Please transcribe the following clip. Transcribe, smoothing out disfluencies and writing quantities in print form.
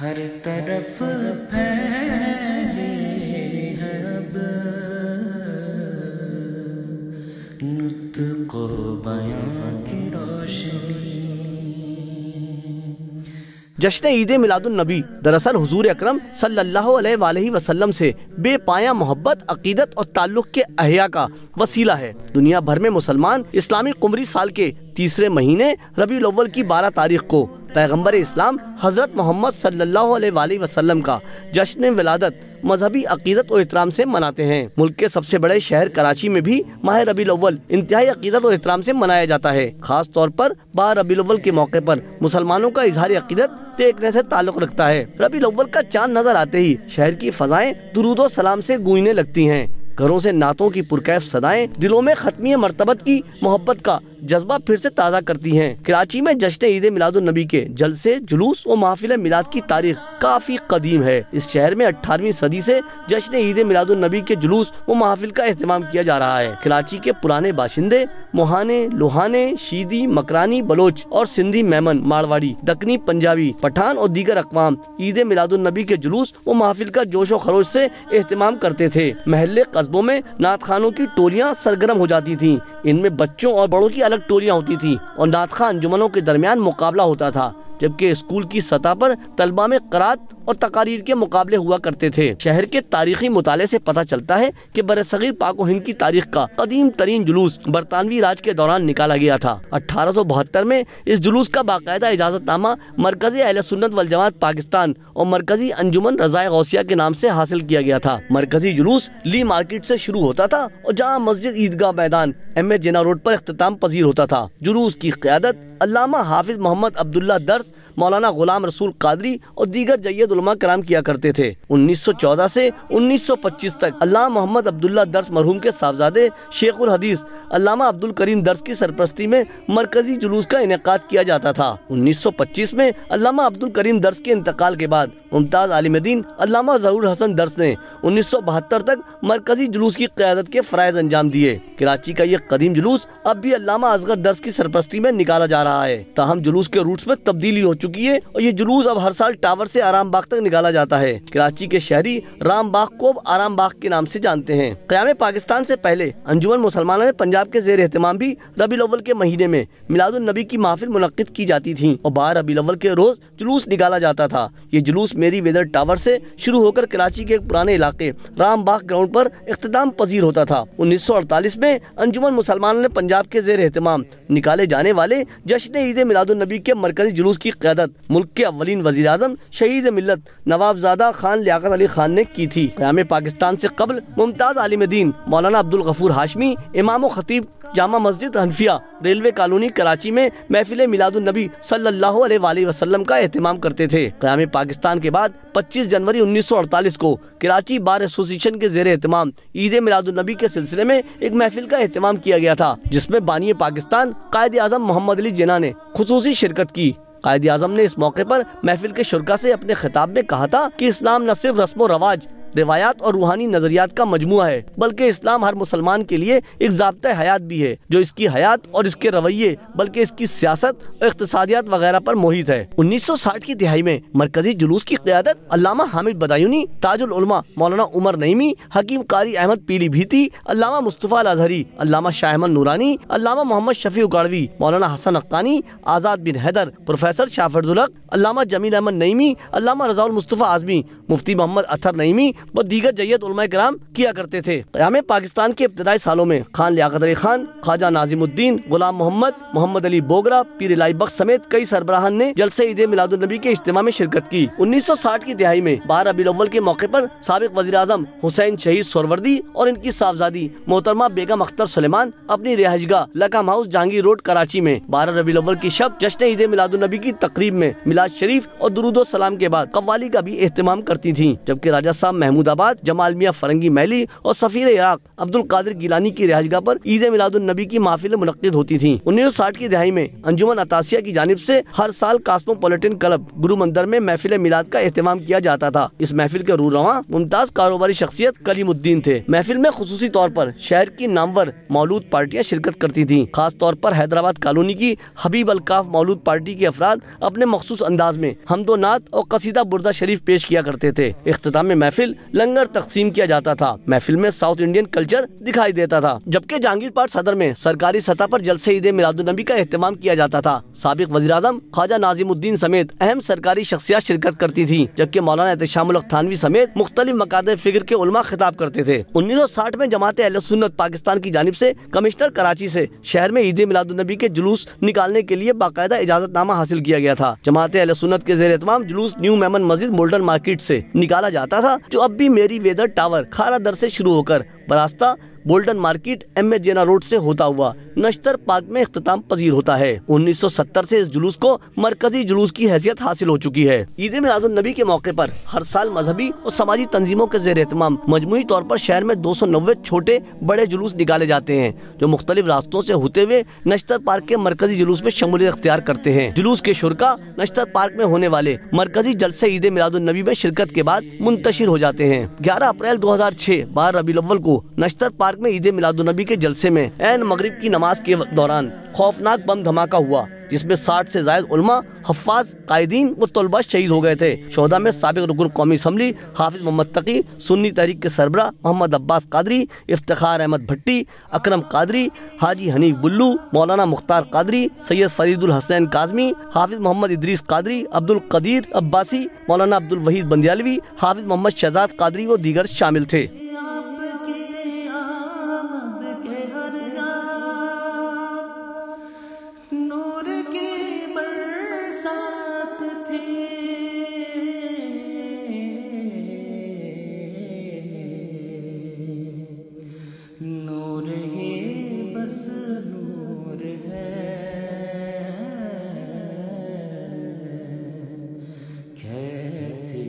ہر طرف پھیلی ہے اب نطق و بیان کی روشنی۔ جشن عید میلاد النبی دراصل حضور اکرم صلی اللہ علیہ وآلہ وسلم سے بے پایاں محبت، عقیدت اور تعلق کے احیاء کا وسیلہ ہے۔ دنیا بھر میں مسلمان اسلامی قمری سال کے تیسرے مہینے ربیع الاول کی 12 تاریخ کو پیغمبر اسلام حضرت محمد صلی اللہ علیہ وآلہ وسلم کا جشن ولادت مذہبی عقیدت و احترام سے مناتے ہیں۔ ملک کے سب سے بڑے شہر کراچی میں بھی ماہ ربیع الاول انتہائی عقیدت و احترام سے منایا جاتا ہے۔ خاص طور پر 12 ربیع الاول کے موقع پر مسلمانوں کا اظہار عقیدت دیکھنے سے تعلق رکھتا ہے۔ ربیع الاول کا چاند نظر آتے ہی شہر کی فضائیں درود و سلام سے گونجنے لگتی ہیں۔ گھروں سے نعتوں کی پرکیف صدائیں دلوں میں ختمی مرتبت کی محبت کا جذبہ پھر سے تازہ کرتی ہیں۔ کراچی میں جشن عید میلاد النبی کے جلسے، جلوس و محافل میلاد کی تاریخ کافی قدیم ہے۔ اس شہر میں 18ویں صدی سے جشن عید میلاد النبی کے جلوس و محافل کا اہتمام کیا جا رہا ہے۔ کراچی کے پرانے باشندے موہانے، لوہانے، شیدی، مکرانی، بلوچ اور سندھی، میمن، مارواڑی، دکنی، پنجابی، پٹھان اور دیگر اقوام عید میلاد النبی کے جلوس و محافل کا جوش و خروش سے اہتمام کرتے تھے۔ محلے قصبوں میں نعت خوانوں کی ٹولیاں سرگرم ہو جاتی تھیں۔ ان میں بچوں اور بڑوں کی الگ ٹولیاں ہوتی تھیں اور نعت خواں انجمنوں کے درمیان مقابلہ ہوتا تھا، جبکہ اسکول کی سطح پر طلبہ میں قرات اور تقاریر کے مقابلے ہوا کرتے تھے۔ شہر کے تاریخی مطالعے سے پتہ چلتا ہے کہ برصغیر پاک و ہند کی تاریخ کا قدیم ترین جلوس برطانوی راج کے دوران نکالا گیا تھا۔ 1872 میں اس جلوس کا باقاعدہ اجازت نامہ مرکزی اہل سنت والجماعت پاکستان اور مرکزی انجمن رضائے غوثیہ کے نام سے حاصل کیا گیا تھا۔ مرکزی جلوس لی مارکیٹ سے شروع ہوتا تھا اور جہاں مسجد عیدگاہ میدان ایم جناح روڈ پر اختتام پذیر ہوتا تھا۔ جلوس کی قیادت علامہ حافظ محمد عبداللہ درس، مولانا غلام رسول قادری اور دیگر جید علماء کرام کیا کرتے تھے۔ 1914 سے 1925 تک علامہ محمد عبداللہ درس مرحوم کے صاحبزادے شیخ الحدیث علامہ عبدالکریم درس کی سرپرستی میں مرکزی جلوس کا انعقاد کیا جاتا تھا۔ 1925 میں علامہ عبدالکریم درس کے انتقال کے بعد ممتاز عالم دین علامہ ظہور حسن درس نے 1972 تک مرکزی جلوس کی قیادت کے فرائض انجام دیے۔ کراچی کا یہ قدیم جلوس اب بھی علامہ اصغر درس کی سرپرستی میں نکالا جا رہا ہے، تاہم جلوس کے روٹس میں تبدیلی ہو چکی ہے اور یہ جلوس اب ہر سال ٹاور سے آرام باغ تک نکالا جاتا ہے۔ کراچی کے شہری رام باغ کو اب آرام باغ کے نام سے جانتے ہیں۔ قیام پاکستان سے پہلے انجمن مسلمانہ نے پنجاب کے زیر اہتمام بھی ربیع الاول کے مہینے میں میلاد النبی کی محافل منعقد کی جاتی تھیں اور 12 ربیع الاول کے روز جلوس نکالا جاتا تھا۔ یہ جلوس میری ویدر ٹاور سے شروع ہو کر کراچی کے ایک پرانے علاقے رام باغ گراؤنڈ پر اختتام پذیر ہوتا تھا۔ 1948 میں انجمن مسلمانوں نے پنجاب کے زیر اہتمام نکالے جانے والے جشن عید میلاد النبی کے مرکزی جلوس کی قیادت ملک کے اولین وزیر اعظم شہید ملت نواب زادہ خان لیاقت علی خان نے کی تھی۔ قیام پاکستان سے قبل ممتاز عالم دین مولانا عبدالغفور ہاشمی امام و خطیب جامع مسجد حنفیہ ریلوے کالونی کراچی میں محفل میلاد النبی صلی اللہ علیہ وآلہ وسلم کا اہتمام کرتے تھے۔ قیام پاکستان کے بعد 25 جنوری 1948 کو کراچی بار ایسوسی ایشن کے زیر اہتمام عید میلاد النبی کے سلسلے میں ایک محفل کا اہتمام کیا گیا تھا، جس میں بانی پاکستان قائد اعظم محمد علی جناح نے خصوصی شرکت کی۔ قائد اعظم نے اس موقع پر محفل کے شرکاء سے اپنے خطاب میں کہا تھا کہ اسلام نہ صرف رسم و رواج، روایات اور روحانی نظریات کا مجموعہ ہے، بلکہ اسلام ہر مسلمان کے لیے ایک ضابطۂ حیات بھی ہے، جو اس کی حیات اور اس کے رویے بلکہ اس کی سیاست اور اقتصادیات وغیرہ پر محیط ہے۔ 1960 کی دہائی میں مرکزی جلوس کی قیادت علامہ حامد بدایونی، تاج العلماء مولانا عمر نعیمی، حکیم قاری احمد پیلی بھیتی، علامہ مصطفیٰ الازہری، علامہ شاہ احمد نورانی، علامہ محمد شفیع اکاڑوی، مولانا حسن حقانی، آزاد بن حیدر، پروفیسر شاہ فضل الحق، علامہ جمیل احمد نعیمی، علامہ رضا المصطفیٰ اعظمی، مفتی محمد اطہر نعیمی و دیگر جید علماء کرام کیا کرتے تھے۔ قیام پاکستان کے ابتدائی سالوں میں خان لیاقت علی خان، خواجہ ناظم الدین، غلام محمد علی بوگرا، پیر الہی بخش سمیت کئی سربراہان نے جلسہ عید میلاد النبی کے اجتماع میں شرکت کی۔ 1960 کی دہائی میں 12 ربیع الاول کے موقع پر سابق وزیر اعظم حسین شہید سہروردی اور ان کی صاحبزادی محترمہ بیگم اختر سلیمان اپنی رہائش گاہ لکھم ہاؤس جہانگیر روڈ کراچی میں 12 ربیع الاول کی شب جشن عید میلاد النبی کی تقریب میں میلاد شریف اور درود و سلام کے بعد قوالی کا بھی اہتمام کرتی تھیں، جبکہ راجہ صاحب محمود آباد, جمال میاں فرنگی میلی اور سفیر عراق عبد القادر گیلانی کی رہائش گاہ پر عید میلاد النبی کی محفلیں منعقد ہوتی تھیں. 1960 کی دہائی میں انجمن عطاسیہ کی جانب سے ہر سال کاسموپولیٹن کلب گرو مندر میں محفل میلاد کا اہتمام کیا جاتا تھا. اس محفل کے روح رواں ممتاز کاروباری شخصیت کلیم الدین تھے. محفل میں خصوصی طور پر شہر کی نامور مولود پارٹیاں شرکت کرتی تھیں. خاص طور پر حیدرآباد کالونی کی حبیب الکاف مولود پارٹی کے افراد اپنے مخصوص انداز میں حمد و نعت اور قصیدہ بردہ شریف پیش کیا کرتے تھے. اختتام میں محفل لنگر تقسیم کیا جاتا تھا. محفل میں ساؤتھ انڈین کلچر دکھائی دیتا تھا. جبکہ جہانگیر پارک صدر میں سرکاری سطح پر جلسے عید میلاد النبی کا اہتمام کیا جاتا تھا. سابق وزیر اعظم خواجہ ناظم الدین سمیت اہم سرکاری شخصیات شرکت کرتی تھیں, جبکہ مولانا احتشام الحق تھانوی سمیت مختلف مقاصد فکر کے علماء خطاب کرتے تھے. 1960 میں جماعت اہل سنت پاکستان کی جانب سے کمشنر کراچی سے شہر میں عید میلاد النبی کے جلوس نکالنے کے لیے باقاعدہ اجازت نامہ حاصل کیا گیا تھا. جماعت اہل سنت کے زیر اہتمام جلوس نیو میمن مسجد مولڈن مارکیٹ سے نکالا جاتا تھا, جو اب بھی میری ویدر ٹاور کھارا در سے شروع ہو کر براستہ بولڈن مارکیٹ ایم اے جینا روڈ سے ہوتا ہوا نشتر پارک میں اختتام پذیر ہوتا ہے. 1970 سے اس جلوس کو مرکزی جلوس کی حیثیت حاصل ہو چکی ہے. عید میلاد النبی کے موقع پر ہر سال مذہبی اور سماجی تنظیموں کے زیر اہتمام مجموعی طور پر شہر میں 290 چھوٹے بڑے جلوس نکالے جاتے ہیں, جو مختلف راستوں سے ہوتے ہوئے نشتر پارک کے مرکزی جلوس میں شمولیت اختیار کرتے ہیں. جلوس کے شرکا نشتر پارک میں ہونے والے مرکزی جلسے عید میلاد النبی میں شرکت کے بعد منتشر ہو جاتے ہیں. 11 اپریل 2006 12 ربیع الاول کو نشتر پارک میں عید میلاد النبی کے جلسے میں عین مغرب کی نماز کے دوران خوفناک بم دھماکہ ہوا, جس میں 60 سے زائد علماء, حفاظ, قائدین و طلباء شہید ہو گئے تھے. شہداء میں سابق رکن قومی اسمبلی حافظ محمد تقی, سنی تحریک کے سربراہ محمد عباس قادری, افتخار احمد بھٹی, اکرم قادری, حاجی حنیف بلو, مولانا مختار قادری, سید فرید الحسین کاظمی, حافظ محمد ادریس قادری, عبد القدیر عباسی, مولانا عبد الوحید بندیالوی, حافظ محمد شہزاد قادری و دیگر شامل تھے. نور ہی بس نور ہے, کیسے